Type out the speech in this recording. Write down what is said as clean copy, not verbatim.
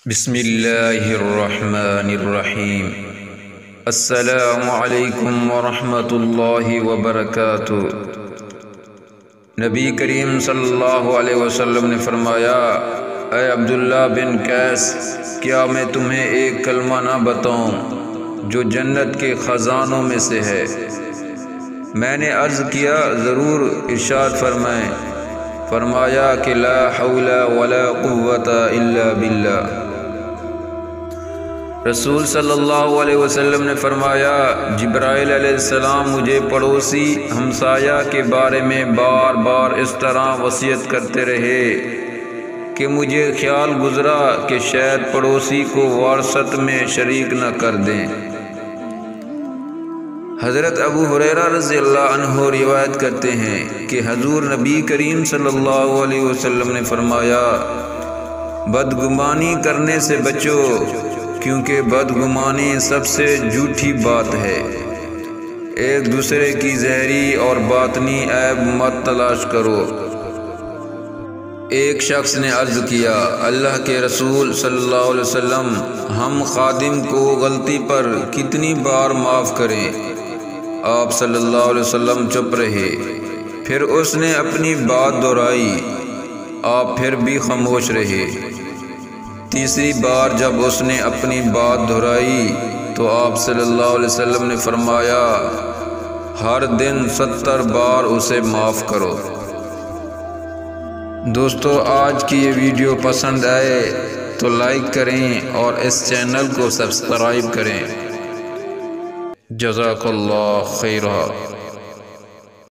بسم اللہ الرحمن الرحیم۔ السلام علیکم ورحمۃ اللہ وبرکاتہ۔ نبی کریم صلی اللہ علیہ وسلم نے فرمایا، اے عبداللہ بن قیس، کیا میں تمہیں ایک کلمہ نہ بتاؤں جو جنت کے خزانوں میں سے ہے؟ میں نے عرض کیا، ضرور، ارشاد فرمائیں۔ فرمایا کہ لا حول ولا قوت الا باللہ۔ رسول صلی اللہ علیہ وسلم نے فرمایا، جبرائیل علیہ السلام مجھے پڑوسی ہمسایہ کے بارے میں بار بار اس طرح وصیت کرتے رہے کہ مجھے خیال گزرا کہ شاید پڑوسی کو وراثت میں شریک نہ کر دیں۔ حضرت ابو ہریرہ رضی اللہ عنہ روایت کرتے ہیں کہ حضور نبی کریم صلی اللہ علیہ وسلم نے فرمایا، بدگمانی کرنے سے بچو، کیونکہ بدگمانی سب سے جھوٹی بات ہے۔ ایک دوسرے کی ظاہری اور باطنی عیب مت تلاش کرو۔ ایک شخص نے عرض کیا، اللہ کے رسول صلی اللہ علیہ وسلم، ہم خادم کو غلطی پر کتنی بار معاف کریں؟ آپ صلی اللہ علیہ وسلم چپ رہے۔ پھر اس نے اپنی بات دہرائی، آپ پھر بھی خاموش رہے۔ تیسری بار جب اس نے اپنی بات دہرائی تو آپ صلی اللہ علیہ وسلم نے فرمایا، ہر دن 70 بار اسے معاف کرو۔ دوستو، آج کی یہ ویڈیو پسند آئے تو لائک کریں اور اس چینل کو سبسکرائب کریں۔ جزاک اللہ خیرہ۔